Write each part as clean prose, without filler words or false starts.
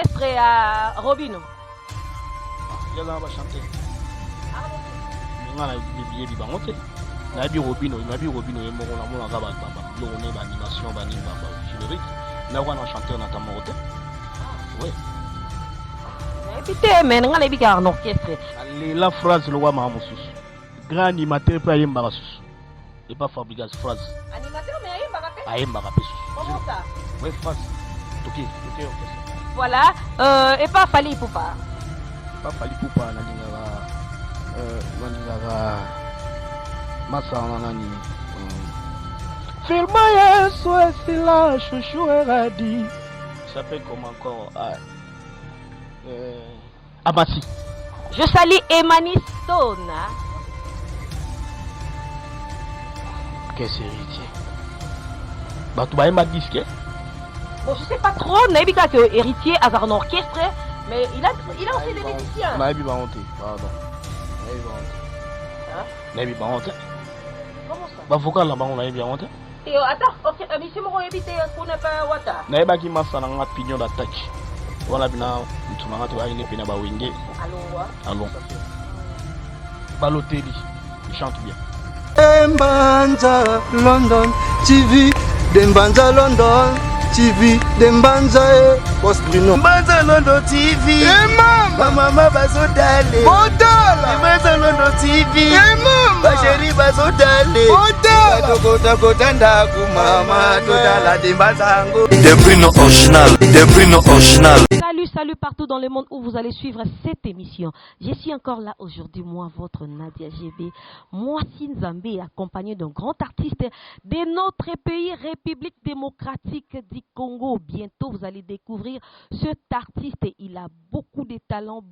Orchestre à Robino. Il y a là va chanter. Nga na bibi bango te. Na bi Robino, il m'a dit Robino et mon la mon ngaba baba. Yo on est animation bani baba générique. Na wana chanteur na tamo te. Oui. Évitez mais nga na bi ka en orchestre. La phrase le wa ma mususu. Grand animateur pa yemba susu. Et pas Fabregas phrase. Animateur mais ayemba ka pe. Ayemba ka pe. Comment ça? Oui phrase. OK. Voilà, et pas Fali Poupa. Pas Fali Poupa na ningara masa nani. Filma yesu esila chouchou eradi. Ça s'appelle comment encore Amasi. Je salue Emani Stone. Qu'est-ce héritier? Bah tu vas aimer disque. Bon, je sais pas trop, Naibika que héritier à un orchestre, mais il a aussi des musiciens. Naibi Baronte, pardon. Naibi Baronte. Comment ça? Bah vocal là-bas on Naibi Baronte. Et attends, ok, monsieur Moro éviter pour ne pas wata. Naiba qui m'a fait un pignon d'attaque. Voilà bien, tu m'as dit qu'il n'y a pas de wingé. Allons. Balotelli, il chante bien. Dembanza London TV, Dembanza London TV, Dembanza Boss Bruno. Dembanza London TV. Mama bazodale. Bodala. Dembanza London TV. Basheri bazodale. Bodala. Kota ndaku mama todala Dembanza ngo. Bruno original. Salut partout dans le monde où vous allez suivre cette émission. Je suis encore là aujourd'hui, moi, votre Nadia GB. Moi, Sinzambé, accompagné d'un grand artiste de notre pays, République démocratique du Congo. Bientôt, vous allez découvrir cet artiste. Il a beaucoup de talents,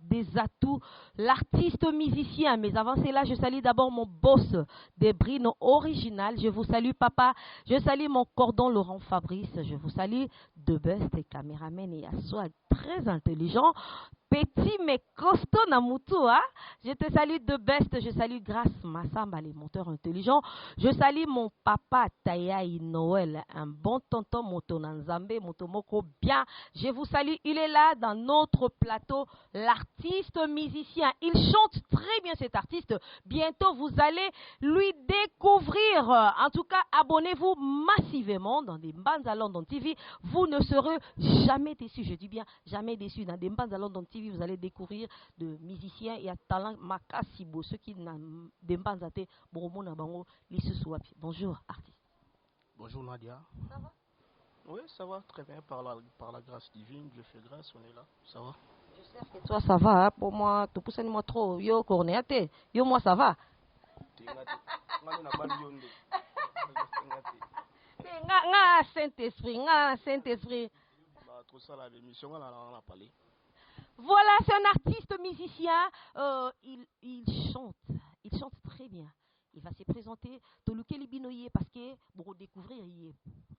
des atouts, l'artiste musicien. Mais avant cela, je salue d'abord mon boss de Bruno Original. Je vous salue, papa. Je salue mon cordon Laurent Fabrice. Je vous salue de Best, caméraman et assois très intelligent. Petit mais costaud Namutu, hein? Je te salue de Best, je salue Grâce Massamba, les monteurs intelligents. Je salue mon papa Tayaï Noël, un bon tonton Motonanzambe, Motomoko bien. Je vous salue, il est là dans notre plateau, l'artiste musicien. Il chante très bien cet artiste. Bientôt vous allez lui découvrir. En tout cas, abonnez-vous massivement dans des Mbanza London TV. Vous ne serez jamais déçus, je dis bien jamais déçus. Dans des Mbanza London TV, vous allez découvrir de musiciens et à talent makasibo. Ceux qui n'ont pas de bonjour artiste. Bonjour Nadia. Ça va? Oui, ça va très bien par la grâce divine. Dieu fait grâce, on est là. Ça va? J'espère que toi ça va. Hein? Pour moi, tu pousses moi trop. Yo cornéate. Yo moi ça va. Saint-Esprit. Voilà, c'est un artiste musicien. Il chante très bien. Il va se présenter Tolukeli Binoye parce que pour découvrir,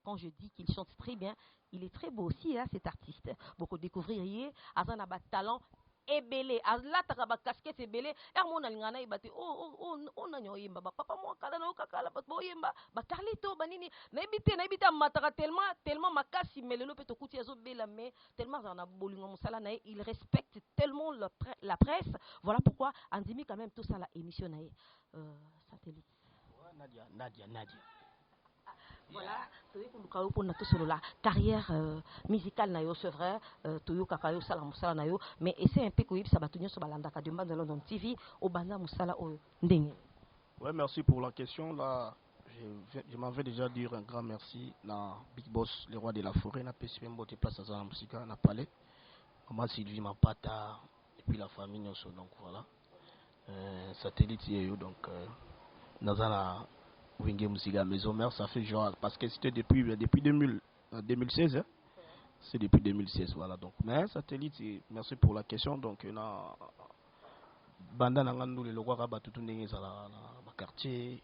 quand je dis qu'il chante très bien, il est très beau aussi, hein, cet artiste. Pour découvrir, Azan a talent ebele azla takaba casquette ebele ermona lingana ibate o nanyo yemba papa mo kala no kakala bat bo yemba ba carlito banini na ibite mataka tellement makasi melelo pe to kuti azo bela mais tellement zana bolingo musala na il respecte tellement la presse. Voilà pourquoi Andimi quand même tout ça la émission na satellite. Nadia. Voilà, la carrière musicale nayo c'est vrai, toyo kakayo sala musala nayo, mais c'est un peu que ça va tenir sur balanda ka de Mbanza London TV au banda musala o ndenge. Ouais, merci pour la question là. Je m'en vais déjà dire un grand merci à Big Boss, le roi de la forêt, na PCP Mbote place à la musique, na palais. Maman Sylvie Mapata et puis la famille Nyoso, donc voilà. Satellite donc Nazana Wingé Musiga Maison Mère, ça fait genre parce que c'était depuis 2016 hein? C'est depuis 2016 voilà donc mais satellite merci pour la question donc na banda nangandu le lokwa ka batutu ndenge za la quartier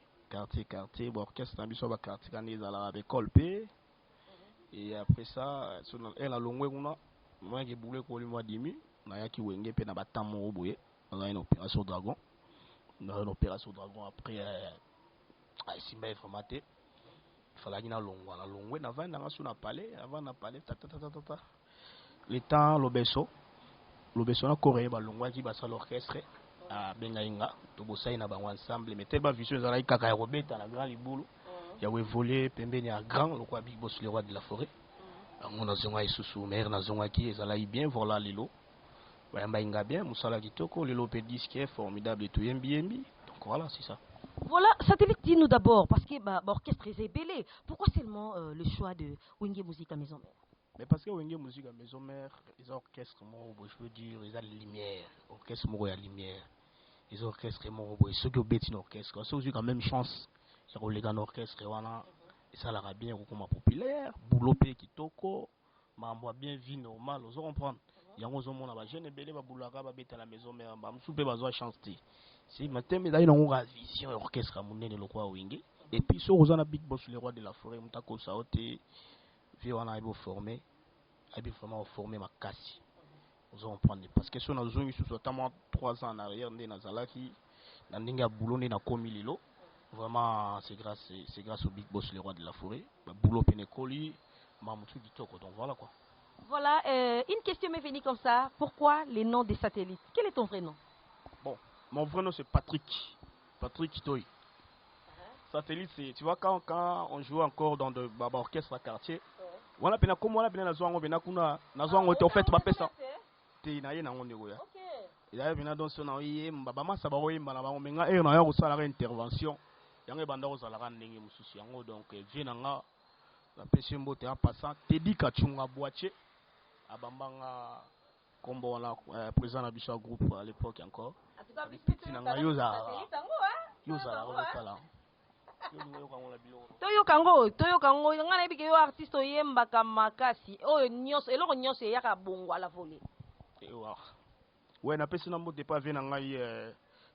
bon orchestre ambiso ba quartier quand ils ala avec colpe et après ça elle a longwe kuna moi qui boule ko limo dimi na yaki wenge pe na batamo oboye dans une opération dragon après Simba informaté il fallait qu'il y ait un long na vin dans un palais avant na palais le temps l'obeso na Corée balongwa qui basa l'orchestre à Bengainga to bosai na bango ensemble mais tellement vision ezala kaka ya robeta na grand libulu ya voler pembeni ya grand le quoi Big Boss le roi de la forêt on a zonga isusu mère na zonga qui ezala bien voilà lilo bayamba inga bien musala kitoko lilo pe disque formidable et tout yembi donc voilà c'est ça. Voilà, Satellite, dis-nous d'abord, parce que l'orchestre est belé. Pourquoi seulement le choix de Wenge Musique à Maison Mère? Mais parce que Wenge Musique à Maison Mère, les orchestres, je veux dire, ils ont la lumière. Orchestre, il y a la lumière. Les orchestres, ceux qui ont bêté l'orchestre, ceux qui ont quand même chance, ils ont les orchestre, et ça leur a bien comme populaire. Boulot qui toko, mais bien vie normale, vous comprenez. Il y a un monde qui jeune belé, boulot à la Maison Mère, je peux pas chance. Si maintenant mais dans une vision orchestre à mon le roi Wenge et puis sur aux Big Boss le roi de la forêt mutako saoté vi on a formé vraiment formé ma casse vous en prendre parce que si on a besoin sur notamment 3 ans en arrière ndé nazalaki na ndinga boulot na komi lilo vraiment c'est grâce au Big Boss le roi de la forêt boulot penekoli mamutu ditoko donc voilà quoi. Voilà, une question m'est venue comme ça. Pourquoi les noms des satellites? Quel est ton vrai nom? Bon, mon vrai nom c'est Patrick Toy. Satellite, c'est, tu vois, quand on joue encore dans de orchestre à quartier, on a bien comme on a bien la zone, on a kuna, la zone où en fait, tu vas ça. T'es naïe na on est là. Il y a bien dans son naïe, mbaba ça va oyer mbaba on menga et on a aussi la intervention. Yange banda aux alarans n'engue mususi yango donc vienanga la personne bote en passant, Teddy Kachunga boîtier, abambanga combo on a présent à Bishop groupe à l'époque encore. Petit nanga yoza la. Toyo kango ngana bike yo artiste oyemba makasi oyo nyonso eloko nyonso yaka bongo ala volé. Ouais na pesi na mbote pa vena ngai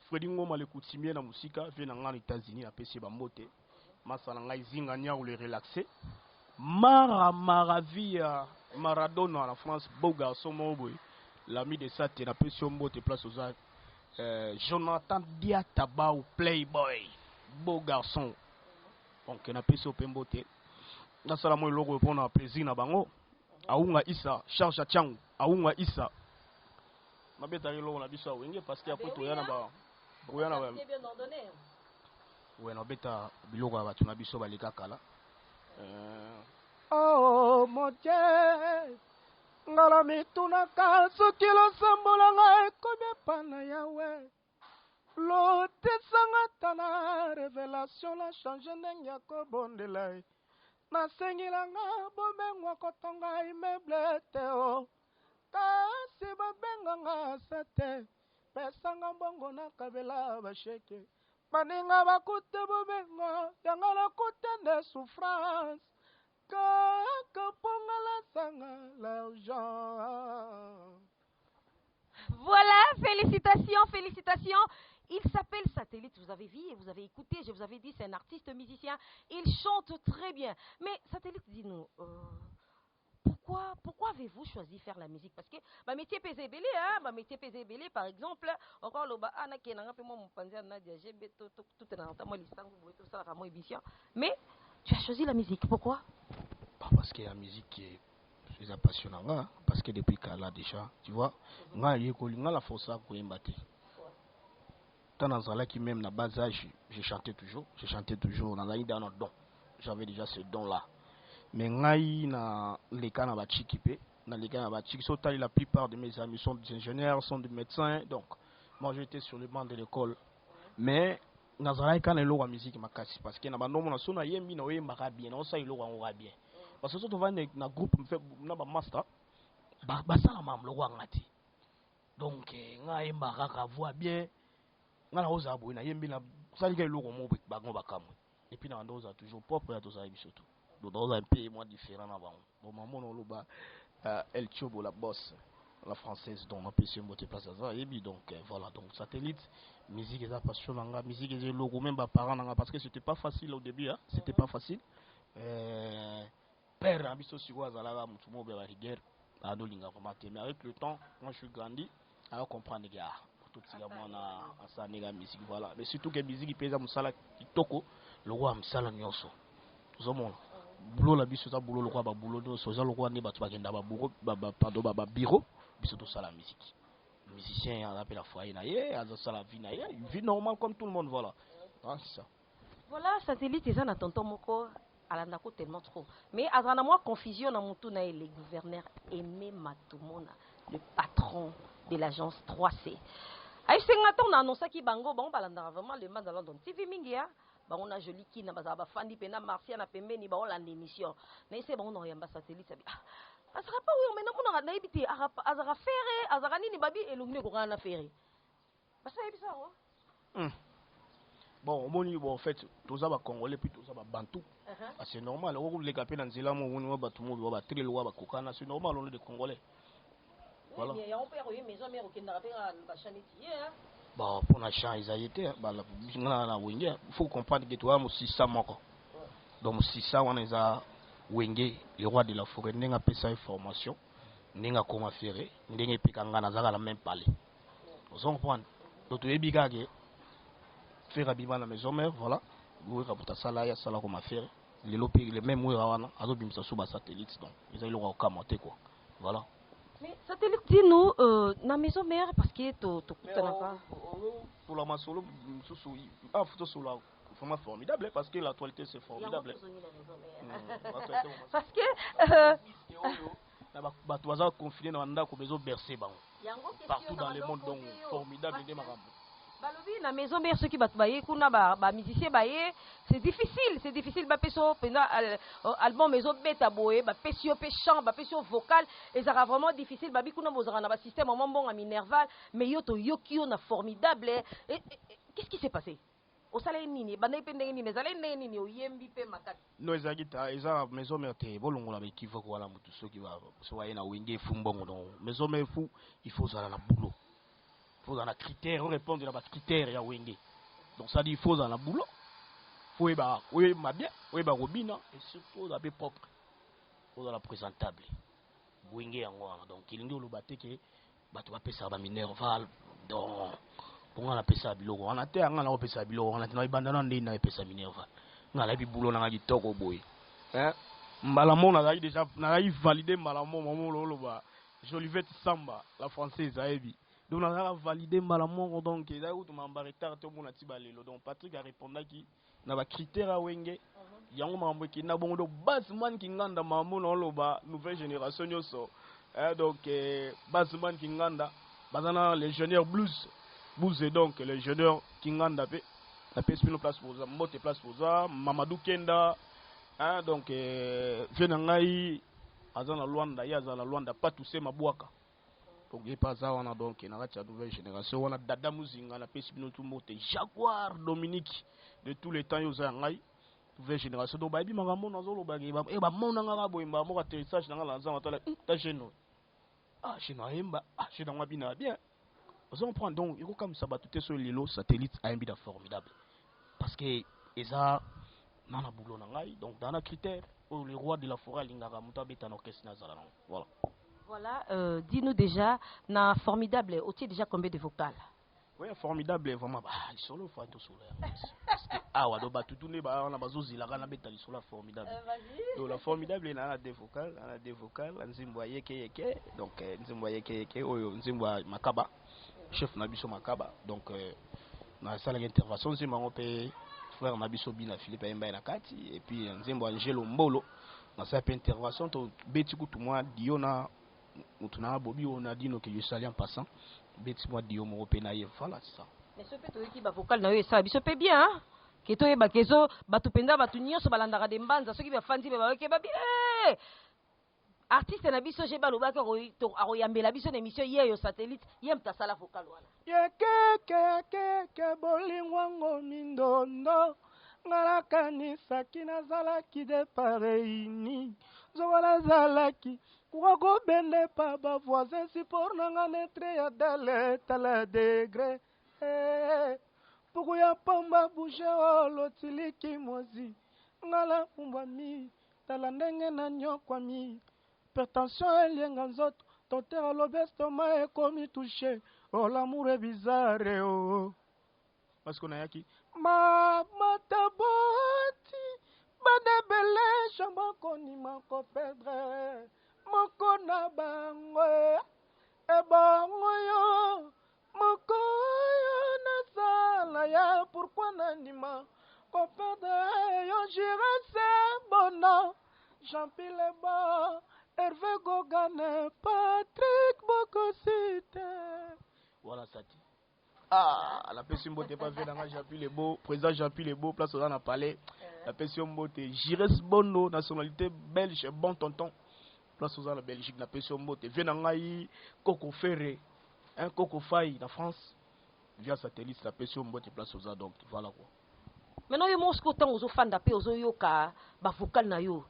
Freddy Ngoma le coutumier na musika vena ngai États-Unis na pesi ba mbote masala ngai zinga nya ou le relaxer Maravilla Maradona en France beau garçon moboy l'ami de ça na pesi mbote place aux Jonathan Diataba ou Playboy beau garçon donc na pesi open mbote na sala mo logo pour na plaisir na bango aunga Isa Charles Changu aunga Isa mabeta logo na biso wenge parce que après to yana ba boyana ba ouais na beta biloko ba tuna biso ba leka kala oh mon Dieu ngala mituna ka sokilo sambola ngai komye pana yawe l'autre sangatana révélation la change n'engya ko bondela na sengila nga bomengwa kotonga immeuble teo kasi babenga nga sate pesanga mbongo na kabela basheke baninga bakute bobenga yanga na kute de souffrance kaka ponga la sanga l'argent. Voilà, félicitations. Il s'appelle Satellite, vous avez vu et vous avez écouté, je vous avais dit, c'est un artiste musicien, il chante très bien. Mais Satellite, dis-nous, pourquoi avez-vous choisi faire la musique? Parce que ma métier pesé belé, ma métier pesé belé, par exemple, encore le ana qui n'a pas mon panzer Nadia GB tout est dans moi listant tout ça la émission. Mais tu as choisi la musique, pourquoi? Parce que la musique est très passionnante, parce que depuis qu'elle a déjà, tu vois, nga yekolinga la force à koyembate. Tant dans la qui même na bas âge, j'ai chanté toujours dans la dans don. J'avais déjà ce don là. Mais ngai na les cas na bachikipé, na les cas na bachik sotali la plupart de mes amis sont des ingénieurs, sont des médecins, donc moi j'étais sur le banc de l'école. Mais nazala quand le la musique makasi parce que na bando mona sona yembi na oyemba bien, na osa ilo wa bien. Parce que surtout na groupe me fait na ba master ba sala mam lo ngati. Donc ngai mbaka voix bien. Ngala oza boy na yembi na sali ka ilo mo bago bakamo. Et puis na ndoza toujours propre ya toza bisoto. Dans un pays moins différent avant. Bon, maman, on l'a El Chobo, la boss, la française, dont on peut se monter place à ça. Et puis, donc, voilà, donc, satellite, musique, et ça, passion, musique, et logo, même, parents, parce que c'était pas facile au début, hein, c'était pas facile. Père, ambition, si vous avez la moutumo, la rigueur, à Dolinga, mais avec le temps, quand je suis grandi, alors comprendre les gars. Tout ce qu'on a, ça, la musique, voilà. Mais surtout que la musique, il pèse à Moussala, Kitoko, le roi Moussala Nyonso. boulot la biso ça boulot le quoi ba boulot no soza le quoi ne ba tuba kenda ba bureau ba bureau biso to sala musique musicien on appelle la foyer na ye aza sala vie na ye vie normal comme tout le monde voilà c'est ça. Voilà, satellite eza na tonton moko alandako tellement trop mais azana moi confusion na mutu na le gouverneur Aimé Matumona le patron de l'agence 3C aïsenga ton annonça ki bango bon balanda vraiment le mandat London TV mingi ya bango na joli kina baza ba fandi pena marcia na pembeni ba olanda émission mais c'est bon on yamba satellite sabi azara pas oui mais na na ibiti azara ferré azara nini babi elungine ko kana ferré basa ibisa wa bon bon en fait tous ça va congolais puis tous ça va bantou c'est normal on les capé dans zela mo woni ba tumo ba trilo ba kokana c'est normal on est des congolais voilà mais on peut y maison mère qui n'a pas ba chanitier bon pour la champ ils a été bah la wenge faut comprendre que toi mo 600 moko donc 600 on les a wenge le roi de la forêt n'enga pesa information n'enga comment faire n'enga pikanga na zaka la même palais on comprend donc tu ebiga que faire abima la maison mère voilà vous raputa sala ya sala comme affaire les lopé les mêmes oui wana azo bimisa suba satellite donc ils ont le kamote quoi voilà. Mais satellite dis-nous na maison mère parce que to kutanaka pour la masolo sous ah photo sur la vraiment formidable parce que l'actualité c'est formidable parce que bato baza confiné na ndako bezo bercer bango partout dans le monde donc formidable de makambo balobi na maison mère ceux qui bat baye kuna ba musicien baye c'est difficile ba peso pena album maison beta boye ba pesio pe chant ba pesio vocal et ça sera vraiment difficile babi kuna bozara na ba système moment bon à minerval mais yo to yokio na formidable et qu'est-ce qui s'est passé au salé nini bana ipende nini ezale nini o yembi pe makati no ezagita eza maison mère te bolongo la bekiva ko wala mutu soki ba so waye na wenge fumbongo donc maison mère fou il faut ça na boulot faut dans la critère répondre à la critère ya wenge donc ça dit il faut dans la boulot faut ba oui ma bien oui ba robina et surtout la propre faut dans la présentable wenge yango donc il ngi lo bateke bato ba pesa ba minerval donc pour on a pesa biloko on a te ngana o pesa biloko on a te na ibandana ndi na pesa minerval ngala bi boulot na kitoko boy mbala mona na déjà na validé mbala momo lo ba Jolivette Samba la française aebi donc on a validé malamon donc il a eu tout m'embarquer tout mon atibalelo donc Patrick a répondu qui na ba critère a wenge yango mambo ki na bongo do basman ki nganda mambo no loba nouvelle génération nyoso donc basman ki nganda bazana les jeunes blues et donc les jeunes ki nganda pe la pespino place pour ça mote place pour ça Mamadou Kenda donc venangai azana Luanda ya azana Luanda pas tous ces mabwaka donc il pas ça on a donc na la nouvelle génération on a Dada Muzinga na pespino tout mote Jaguar Dominique de tous les temps yoza ngai nouvelle génération donc ba bi makambo na zolo ba e ba mona nga boyimba mo atterrissage na nga nza matala ta geno chez na yemba chez na ngabina bien on prend donc il faut comme ça batute sur lilo satellite a un bida formidable parce que eza nana boulot na ngai donc dans la critère pour le roi de la forêt lingaka muta beta no orchestre na zala voilà dis-nous déjà na formidable au-dessus déjà combien de vocales. Oui, formidable vraiment il solo faut tout solo parce que wa do batutune ba on a bazozi la kana beta solo formidable donc la formidable na deux vocales nzimbo yeke donc nzimbo yeke oyo nzimbo makaba chef nabiso makaba donc na sala intervention nzimbo ngopé frère nabiso bina Philippe Emba na kati et puis nzimbo Angelo Mbolo na sa intervention to beti kutu moi diona mutuna bobi on a dit no que je salue en passant beti moi dio mo pe na ye voilà c'est ça mais ce peut qui ba vocal na yo ça biso pe bien hein que to e ba kezo batu penda batu nyonso balandaka de mbanza soki ba fandi ba ke ba bien artiste na biso je ba lo ba ko to aroyambela biso na émission yeyo satellite yem ta sala vocal wana ye ke bolingwango mindondo ngala kanisa kinazalaki de pareini zola zalaki Kouago bende pa ba voisin si pour nanga netre ya dale tala degré Pukuya pamba bouche olo tiliki mozi ngala umbami tala ndenge na nyokwami pertension elienga nzoto totera lobestoma ekomi touché oh l'amour est bizarre oh parce qu'on a yaki ma mataboti Badebele chambako ni mako pedre moko na bango e bango yo moko yo na sala ya pourquoi nanima ko pedre yo j'irai c'est bona Jean-Pile Ba Hervé Gogane Patrick Bokosite voilà ça dit. Ah, la personne mbote pas fait dans Jean-Pile Beau, président Jean-Pile Beau, place au palais. La personne mbote, Jires Bono, nationalité belge, bon tonton. Place aux la Belgique, la personne mbote, Venangaï, Coco Ferré, un Coco Faye, la France. Via satellite, la personne mbote, place aux donc voilà quoi. Maintenant, il y a aux fans d'appel, aux yoka, vocal na yo.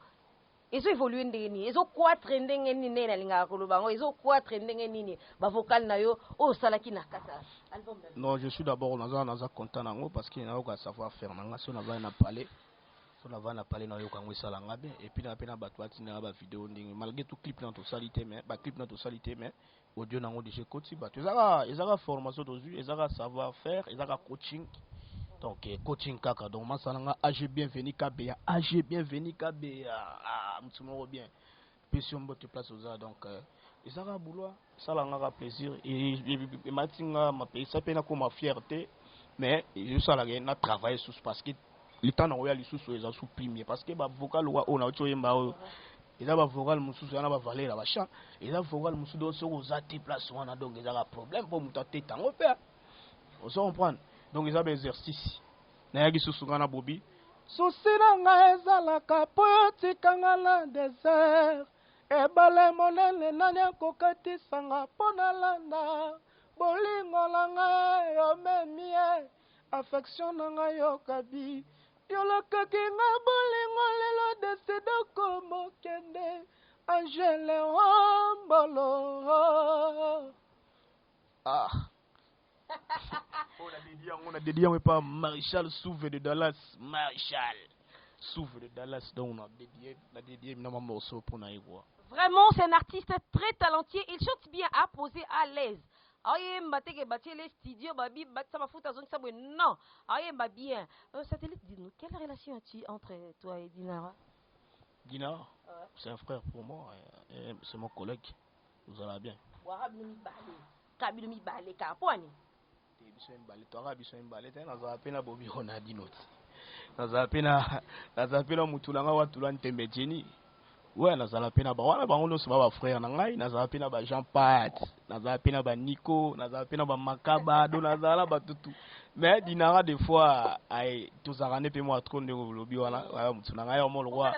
Ils ont évolué ndeni, ils ont quoi trending nini na linga kulubango, ils ont quoi trending nini, vocal na yo, oh salaki na kata. Non, je suis d'abord naza content nango parce qu'il n'a aucun savoir faire nanga si on avait na parler. Si on avait na parler na yo kango sala ngabe et puis na pena batwati na ba vidéo ndingi malgré tout clip na to salité mais ba clip na to salité mais audio nango déjà koti ba ezaka formation d'aujourd'hui, ezaka savoir faire, ezaka coaching. Donc coaching kaka donc masalanga AG bienvenue KBA, AG bienvenue KBA. Ah, mtumoro bien. Puis on botte place aux donc ezaka boulot, ça l'a plaisir et matinga ma pays ça peine comme ma fierté mais je ça la na travailler sous parce que le temps na royal sous les sous premier parce que ba vocal wa on a choyemba ils a ba vocal mususu na ba valer la ba chant ils a vocal mususu do so aux ati place wana donc ils a problème pour mutate tango père on se comprendre donc ils a exercice na yaki susu ngana bobi so sina ezalaka po tikanga na désert ebale monene nani akokatisanga mpo nalanda bolingo na ngai omemie affection na ngai yokabi yolakaki nga bolingo lelo deside komokende angele wambolo. Ah on a dédié on pas Maréchal Souve de Dallas, Maréchal Souve de Dallas, donc on a dédié un morceau pour Naïwa. Vraiment, c'est un artiste très talentueux. Il chante bien, à poser à l'aise. Aïe, mbateke bâti les studios, babi, bat ça m'a foutu à zone ça non. Aïe, mba bien. Satellite, dis-nous, quelle relation as-tu entre toi et Dinara? Dinara, c'est un frère pour moi, c'est mon collègue. Vous allez bien. Warab nous balé, Kabi nous balé, Kapouani. Biso mbale, toi biso mbale, t'es dans un peine à Bobby Ronaldinho. Dans un peine à Mutulanga Watula Ntembetini. Ouais, dans un peine à Bawana, on se va frère Nangai, dans un peine à Jean-Pat, dans un peine à Nico, dans un peine à Makaba, dans un peine tout. Mais Dinara, des fois, tous les années, moi, trop de lobby, voilà, Mutulanga, il y a mon roi.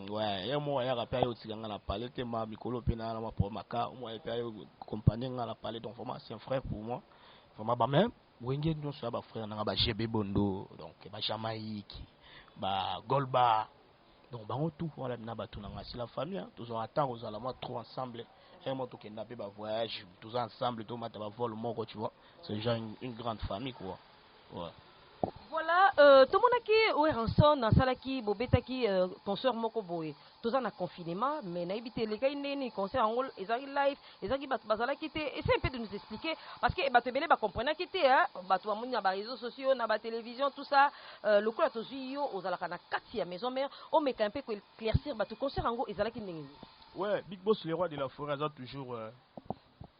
Ouais, il y a moi, il y a un période aussi, on a parlé, t'es ma Mikolo Pena, pour Maka, moi, il y a une compagnie, on a parlé, donc, c'est un frère pour moi. Vraiment ba même wenge ndo so ba frère na ba GB Bondo donc ba Jamaïque ba Golba donc ba tout voilà na ba tout na si la famille tous on attend aux alamoi trop ensemble et moi tout kenda ba voyage tous ensemble tout mata ba vol moko tu vois c'est déjà une grande famille quoi. Ouais. Voilà, tout le monde qui est rançon dans la qui bobetaki concert moko boy. Tous en a confinement, mais na ibité les gars ils concert en ils ont live, ils ont qui bazala qui était. Essaye un peu de nous expliquer parce que bato belé ba comprendre qui était hein, bato amoni na ba réseaux sociaux, na ba télévision tout ça, le coup la tozi yo aux alaka na kati ya maison mère, on met un peu pour éclaircir bato concert en ils qui ndenge. Ouais, Big Boss les rois de la forêt a toujours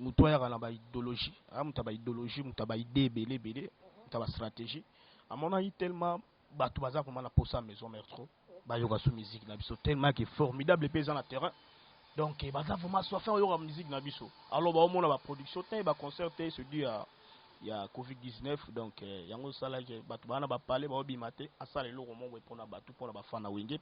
mutoya na ba idéologie, mutaba idéologie, mutaba idée belé, mutaba stratégie. À mon avis, tellement, tout bazar pour moi, la posa maison mère trop. Bah, yoga sous musique, nabiso, tellement qui est formidable, les paysans à terrain. Donc, bazar pour moi, soit fait, yoga musique, nabiso. Alors, bah, au moins, la production, bah, concert, se dit, il y a Covid-19, donc, il y a un salaire qui bah, va parler, bah, bimate, à ça, les lots, au moins, pour la batou, pour la fan à wingé,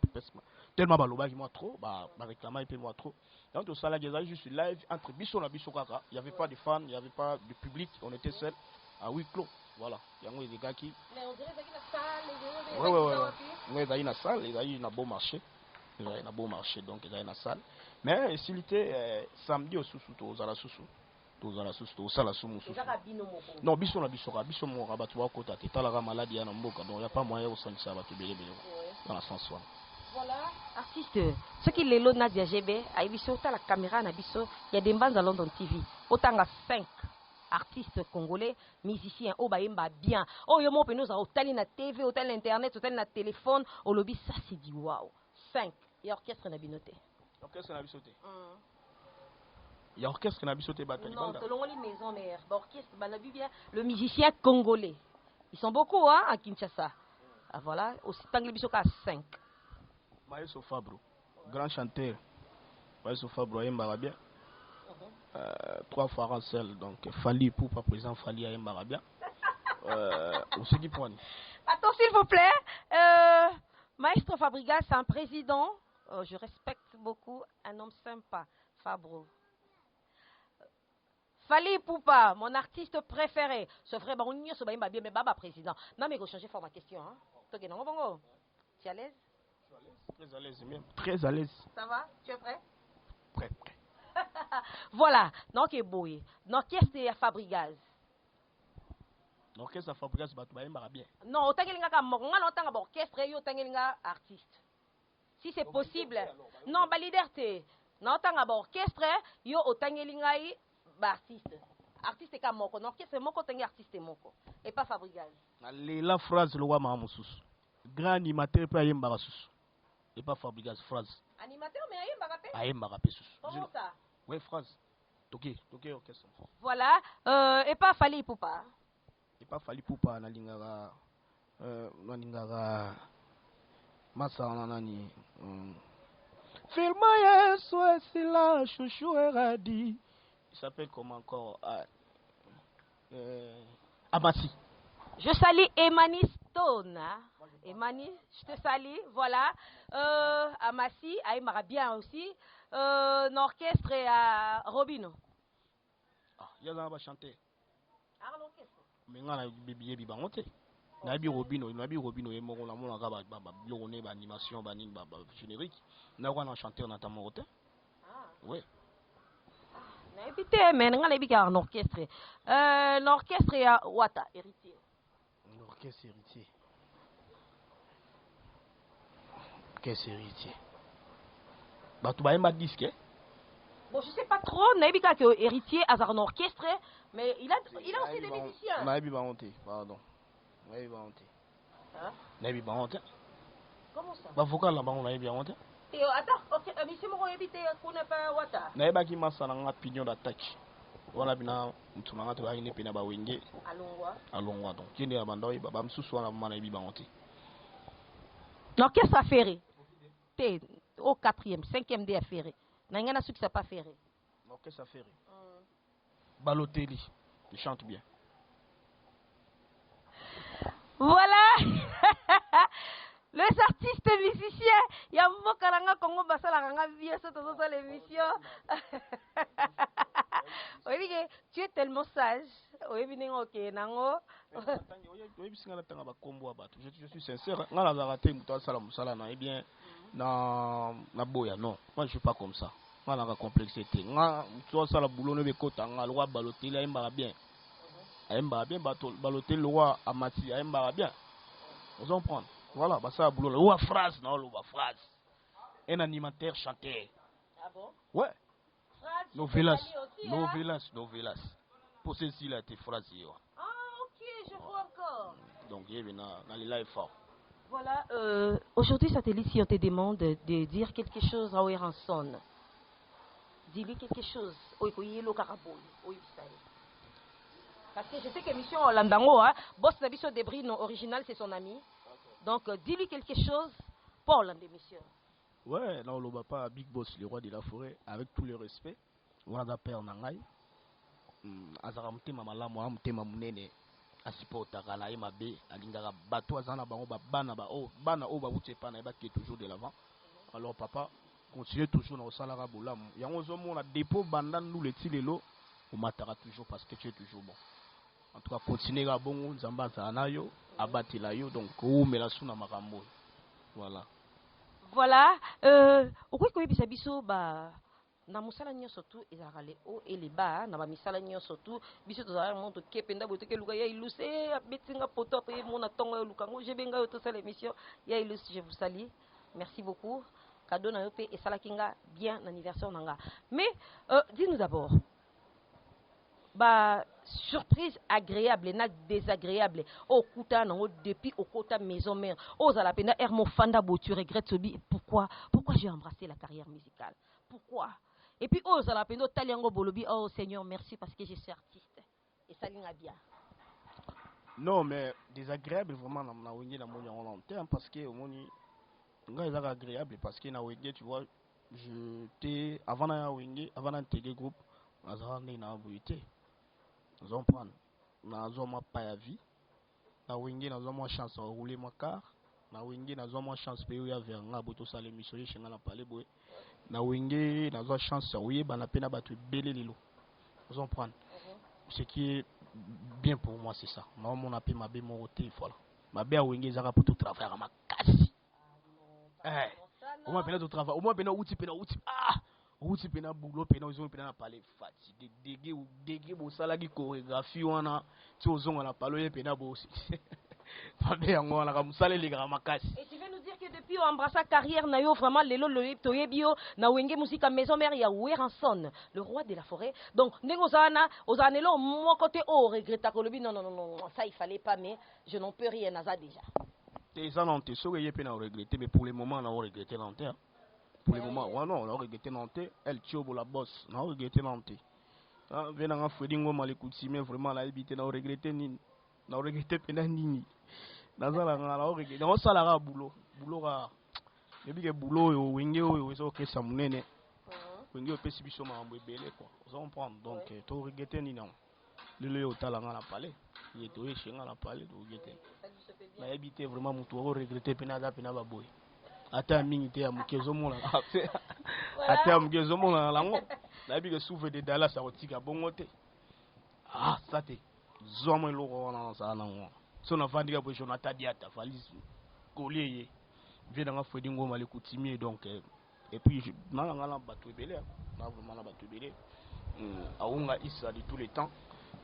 tellement, bah, l'oba qui moi trop, bah, réclamer, et moi trop. Donc, au salaire, il y a juste live, entre biso, nabiso, kaka, il n'y avait pas de fans, il n'y avait pas de public, on était seuls, à huis clos. Voilà, il y a des gars qui. Mais on dirait qu'il y a une salle, ouais, il y a une salle, il y a un beau marché. Il y a un beau marché, donc il y a une salle. Mais s'il était samedi au sous-sous, aux ala sous-sous. Aux ala sous-sous, aux ala sous-sous. Non, bisson, bisson, mon rabat, tu vois, côté, tu as la maladie à Namboka, donc il n'y a pas moyen au sein de ça, tu béné, dans la sens. Voilà, artiste, ce qui est le Nadia GB, à Ibiso, la caméra, il y a des bandes à London TV, autant à 5. artistes congolais, musiciens, oh bah imba bien. Oh yo mon pe nous a hôtel na TV, hôtel internet, hôtel na téléphone, au lobby ça c'est du wow. 5 et orchestre na binoté. Orchestre na bisoté. Il y a orchestre na bisoté batali. Non, selon les maisons mères, orchestre bah la bien le musicien congolais. Ils sont beaucoup hein à Kinshasa. Ah voilà, aussi tangle bisoka 5. Maestro Fabro, grand chanteur. Maestro Fabro imba bien. 3 fois Rancel, donc Fali pour pas présent Fali à Mbarabia. Aussi qui point. Attends s'il vous plaît. Maestro Fabregas, c'est un président. Je respecte beaucoup, un homme sympa, Fabro. Fali Poupa, mon artiste préféré. Ce frère, on n'y a pas bien, mais Baba président. Non, mais je vais changer pour ma question. Hein. Tu es à l'aise? Très à l'aise, même. Très à l'aise. Ça va? Tu es prêt? Prêt. Voilà, donc c'est beau. L'orchestre est à Fabregas. L'orchestre à Fabregas, bah bien. Non, autant qu'il y a un orchestre et autant qu'il y a un artiste. Si c'est possible. Non, bah liberté. Non, autant qu'il y a un orchestre et autant qu'il y a un artiste. Artiste est comme moi. L'orchestre est moi, autant qu'il y a artiste est moi. Et pas Fabregas. La phrase, le roi Mahamoussous. Grand animateur, pas Yembarasous. Et pas Fabregas, phrase. Animateur, mais Ayembarapé. Comment ça? Oui, phrase. Toké, orchestre. Voilà. Et pas Fali Poupa. Et pas Fali Poupa, Nalingara. Nalingara. Massa, Nanani. Filma, soit c'est là, chouchou et radis. Il s'appelle comment encore? Amassi. Je salue Emani Stone. Hein? Emani, je te salue. Voilà. Amassi, Aïmara bien aussi. L'orchestre est à Robino. Ah, il y a un chanter. Ah, l'orchestre. Mais on a bébé bibangote. Nabi Robino, et mon amour, on a une animation, générique. On a un chanteur dans ta morte. Oui. Mais on a un orchestre. L'orchestre est à Ouata, héritier. L'orchestre héritier. L'orchestre héritier. Bah, tu vas aimer disque. Bon, je sais pas trop. Naibika que héritier a un orchestre, mais il a aussi des musiciens. Nabi Baonté, pardon. Nabi Baonté. Nabi Baonté. Comment ça? Bah, vocal là-bas, on a bien honte. Attends, ok, monsieur Moro évité qu'on n'a pas Wata. Nabi qui m'a salé un pignon d'attaque. Voilà, bien, tu m'as dit qu'il n'y a pas de pina bawenge. Allons, donc, qui est à Bandoy, Babam Soussou, la Manabi Baonté. L'orchestre a ferré. T'es au 4e, 5e dé à ferré. N'a pas su que ça pas ferré. L'orchestre a ferré. Balotelli, il chante bien. Voilà. Les artistes musiciens, il y a un mot karanga Congo basala ranga bien ça dans l'émission. Oui, tu es tellement sage. Oui, bien ok, nango. Je suis sincère. Quand la raté muta salam salana, eh bien, na boya non. Moi je suis pas comme ça. Moi la complexité. Nga tu ça la boulot ne be kota nga loi Balotelli aimba bien. Aimba bien Balotelli loi Amati aimba bien. Vous comprenez? Voilà, bah ça boulot. Loi phrase non, loi phrase. Un animateur chanteur. Ah bon? Ouais. Novelas. Pour ceci là tes phrases. Ah ok, je vois encore. Donc il y a les live fort. Voilà, aujourd'hui Satellite, si on te demande de dire quelque chose à Oueranson, dis-lui quelque chose. Parce que je sais que Mission Landango, Boss Nabiso Debris, non original, c'est son ami. Donc dis-lui quelque chose pour l'émission. Ouais, là on ne pas Big Boss, le roi de la forêt, avec tout le respect. On a peur Nangai. Azaramte mamala moi amte mamunene asipo takala mabe alingara bato azana bango bana bana o ba wutepa na ba qui est toujours de l'avant. Alors papa continue toujours dans salara bolamu. Yango zo mona dépôt bandan nous le tilelo on matara toujours parce que tu es toujours bon. En tout cas continuer à bon nzamba zanayo abatila yo donc o melasuna makambo. Voilà. Voilà, okwe ko yebisa biso ba na musala nyonso tu ezalaka le haut et le bas na bamisala nyonso tu biso tozalaka moto kependa boye tokeluka ya iluse abetinga poto ape mona ntongo ya lukango jebenga yo tosala émission ya iluse. Je vous salue, merci beaucoup. Cadeau na yo pe esalaki nga bien anniversaire nanga. Mais dis-nous d'abord, bah surprise agréable na désagréable au kuta nango depuis au kota maison mère aux ala pena ermo fanda bo tu regrettes sobi pourquoi j'ai embrassé la carrière musicale, pourquoi, et puis aux ala pena taliango bolobi oh Seigneur merci parce que je suis artiste et ça linga bien. Non mais désagréable vraiment na wenge na moni en lanterne parce que au moni nga est agréable parce que na wenge tu vois je t'ai avant na wenge avant na télé groupe azara na buité. Nous allons prendre, nous avons pas à vie, nous avons chance de rouler ma car, nous avons chance de payer avec un bout de salaire missionnaire chez nous à parler boy, nous avons chance de rouler ben la peine à battre belé lilo, nous allons prendre, ce qui est bien pour moi c'est ça, moi mon appel ma bé mon hôtel voilà, ma bé à wingé zara pour tout travail à ma casse, au moins peine de travail, au moins peine outil ah. Outi pena boulot pena ozon pena parler fatigué dégué bo salagi chorégraphie wana ti ozon na parler pena bo fabe yango na ka musale les grands makasi. Et tu veux nous dire que depuis on embrasse sa carrière na yo vraiment lelo le toyebio na wenge musique à maison mère ya Weranson le roi de la forêt donc ndengo ozana lo mon côté oh regrette kolobi non ça il fallait pas mais je n'en peux rien naza déjà. Et ça non te so ye pena regretter mais pour le moment on a regretté l'enterre. Pour le moment, ouais, non, on a regretté Nantes, El Tiobo la bosse, on a regretté Nantes. Venant à Fredingo Malekoutimé, vraiment, on a évité, on a regretté Nini, on a regretté Penanini. Dans ça, on a regretté, on a boulot, et puis que boulot, Wingeo, ils ont créé ça, Mounene. Wingeo, Pessibiso, m'a embellé, quoi. On prend, donc, tu as regretté Nini. Le lieu au talent à la palais, il est au chien à la palais, tu as regretté. On a évité vraiment, on a regretté Penada, Penababoy. Ata mingi ya mukezo mona ata mukezo mona lango na bi ke souffle de Dallas a otika bongote ah ça te zomo loko na sa nango so na vandi ka position ata diata valise collier vient dans Freddy Ngoma le coutumier donc et puis na ngala bato belé na vraiment na bato belé aunga isa de tous les temps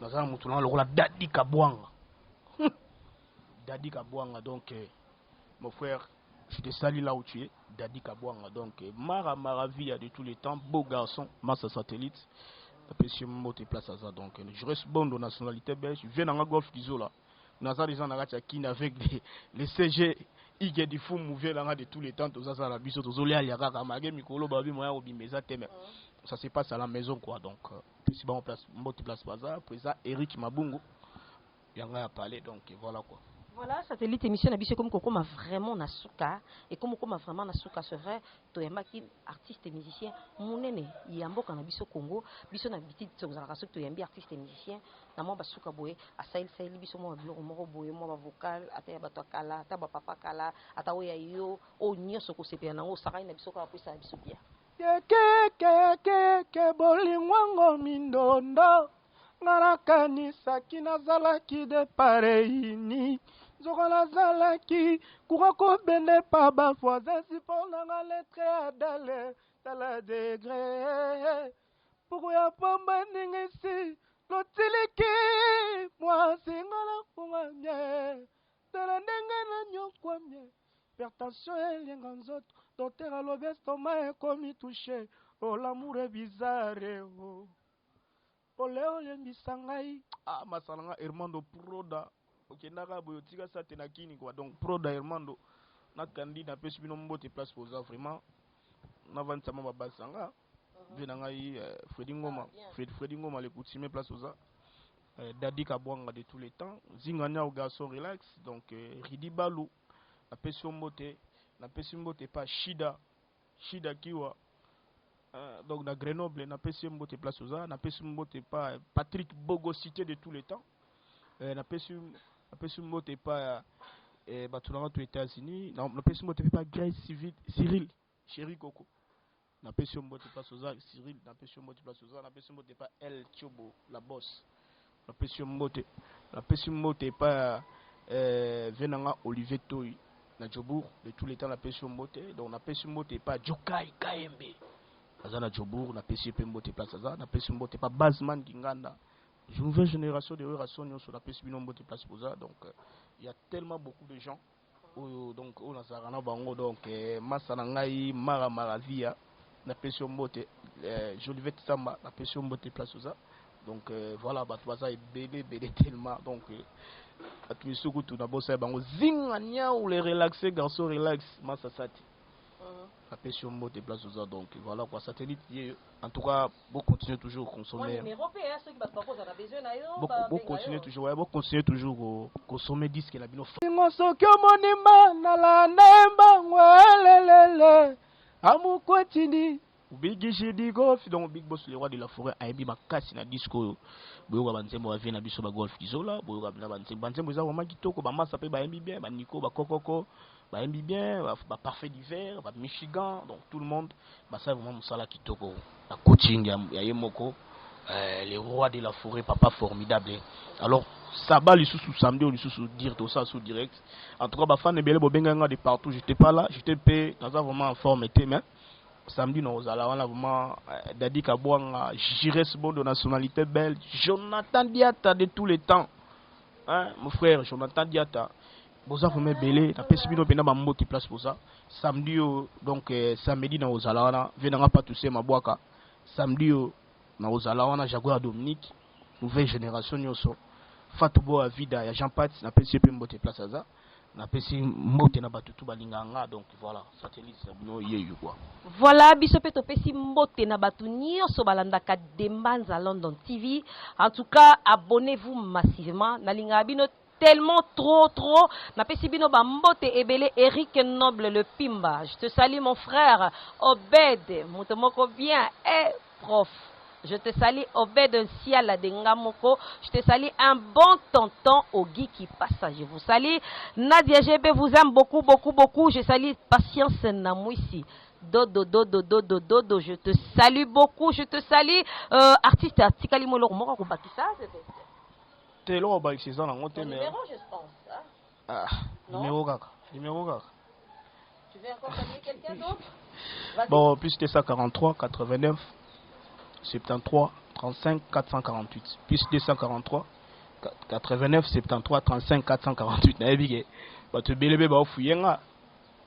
na za mutu na lokola Dadi Kabwanga donc mon frère. Je te salue là où tu es, Dadi Kabwanga. Donc, Maravilla de tous les temps, beau garçon, Massa Satellite. Apprécié mon mot et place à ça. Donc, je reste bon de nationalité belge. Je viens dans la golf d'Iso là. Nous avons des gens qui avec les CG, il y a des fous mouvés là de tous les temps. Tout ça, ça la biso, tout ça, il y a Kamage, Mikolo, Babi, Moya, Obi, Meza, Teme. Ça se passe à la maison quoi. Donc, c'est bon, mot et place à ça. Après ça, Eric Mabungo. Il y a à parler. Donc, voilà quoi. Voilà, satellite émission na biso comme Koko m'a vraiment nasuka et comme Koko m'a vraiment nasuka c'est vrai to yambaki artiste et musicien monene yamboka na biso Congo biso na biti tozala kaso to yambi artiste et musicien na mo basuka boye asail biso mo biloko moko boye mo ba vocal ata ya bato kala ata ba papa kala ata oya yo o nyoso ko sepela na o sakai na biso ka pesa biso bia ke bolingwango mindondo ngarakanisa kinazalaki de pareini Zokola Zalaki, Kourako Bene Paba, Foisé, si pour la lettre à d'aller, dans le degré. Pour y avoir ici, l'autilité, moi, c'est un pour ma mère. De la nengue, quoi mieux. Pertention et les grands autres, docteur à l'obestement est comme touché. Oh, l'amour est bizarre, oh. Oh, Léo, Yembisangai, ah, Masalanga, Hermando Proda. Ok, naka boyotika sa tenakini quoi. Donc pro d'Hermando na kandi na pesi bino mbote place pour ça vraiment. Na vanta mama basanga. Venanga Freddy Ngoma le coutumier place pour ça. Dadi Kabwanga de tous les temps. Zinganya au garçon relax. Donc Ridi Balou na pesi mbote pas Shida Kiwa. Donc na Grenoble na pesi mbote place pour ça. Na pesi mbote pas Patrick Bogo cité de tous les temps. Na pesi mbote pas batunanga aux États-Unis na pesi mbote pas Grace Cyril Chéri Coco na pesi mbote pas Soza Cyril na pesi mbote pas Soza na pesi mbote pas El Tiobo la boss na pesi mbote pas venanga Olivier Toy na Djobour de tous les temps na pesi mbote donc na pesi mbote pas Jokai Kaembe azana Djobour na pesi mbote pas Soza na pesi mbote pas Bazman Kinganda. Une nouvelle génération de relations sur la place de place pour ça. Donc il y a tellement beaucoup de gens donc on a sarana bango donc Massanangai Maravilla na pression mbote Jolivet Samba na pression mbote place pour ça Donc voilà, Batouaza est belé tellement. Donc tu me tout d'abord c'est bango zingania ou les relaxer garçon relax massa sati. Après sur mot de place aux donc voilà quoi satellite en tout cas vous continuez toujours à consommer. Vous continuez toujours ouais, vous continuez toujours à consommer disque la bino. Ngosokyo monima na la nemba ngwelelele amu kwetini Big Digo, donc Big Boss le roi de la forêt a émis ma casse na disco. Boyoga banzembo va venir biso ba golf isola, boyoga na banzembo za vraiment kitoko, ba massa pe ba émis bien, ba Nico, ba Kokoko, ba émis bien, ba parfait d'hiver, ba Michigan, donc tout le monde, ba ça vraiment musala kitoko. La coaching ya Yemoko, le roi de la forêt, papa formidable. Alors ça va sous samedi ou sous dire tout ça sous direct. En tout cas ba fan de belé bobenga de partout, j'étais pas là, j'étais payé, dans un vraiment en forme était mais samedi nous allons vraiment Dadi Kabouanga, Jires Bon de nationalité belge, Jonathan Diata de tous les temps, hein, mon frère Jonathan Diata. Boza vous me belé, na pesibino pena ba moti place pour ça. Samedi donc samedi na ozalawana, venanga pas tous ma boaka. Samedi na ozalawana Jaguar Dominique, nouvelle génération nyoso. Fatoubo a vida ya Jean-Pat na pesipe mbote place ça. Na pesi mbote na batutu balinganga donc voilà satellite sabino yeyu quoi. Voilà bisope to pesi mbote na batu nyonso balandaka Dembanza London TV. En tout cas, abonnez-vous massivement na linga bino tellement trop na pesi bino ba mbote ebele Eric Noble le Pimba. Je te salue mon frère Obed, mutomoko bien prof. Je te salue Obed Siala de Ngamoko. Je te salue un bon tonton au Guy qui passe. Je vous salue. Nadia GB vous aime beaucoup. Je salue Patience Namouissi. Dodo. Je te salue beaucoup. Je te salue. Artiste Tikali Molo. Moko Bakisa. T'es là au bac, c'est ça, numéro, je pense. Hein? Ah, numéro 4. Tu veux accompagner quelqu'un d'autre? Bon, plus c'était ça, 43, 89. 73 35 448 plus 243 89 73 35 448 na ebige bato belebe ba ofuyenga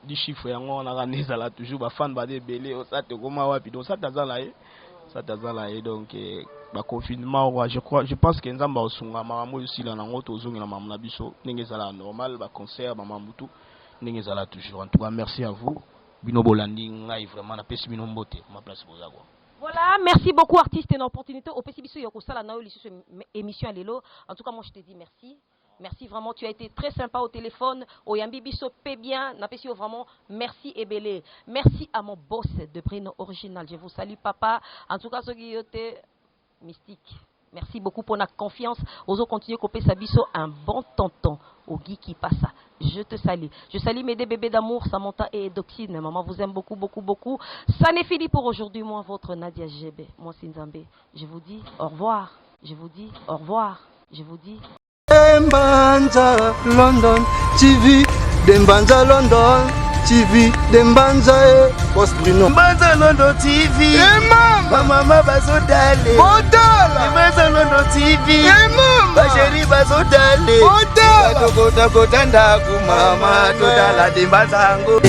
di chiffre yango na kanisa la toujours ba fan ba de belé o ça te koma wapi donc ça tazala et donc ba confinement je pense que nzamba osunga mama aussi la nango tozongi na mamna biso ndenge zala normal ba concert ba mambutu ndenge zala toujours en tout cas merci à vous bino bolandi ngai vraiment na pesi bino mbote ma place pour ça quoi. Voilà, merci beaucoup artiste et l'opportunité au PCBSO Yokosala Nao émission à l'élo. En tout cas, moi je te dis merci. Merci vraiment, tu as été très sympa au téléphone. Oyambi Biso paie bien, n'apprécie vraiment. Merci Ebele. Merci à mon boss de prénom original. Je vous salue papa. En tout cas, ce qui était mystique. Merci beaucoup pour la confiance. Oso continue couper sa biso un bon tonton au Guy qui passe. Je te salue. Je salue mes deux bébés d'amour, Samantha et Doxine. Maman vous aime beaucoup. Ça n'est fini pour aujourd'hui. Moi, votre Nadia GB. Moi, Sinzambé. Je vous dis au revoir. Je vous dis Dembanza London TV. Dembanza London TV. Dembanza Boss Bruno. Dembanza London TV. Mama bazodale. Dembanza London TV. Basheri bazodale. Kota ndaku mama todala Dembanza ngo.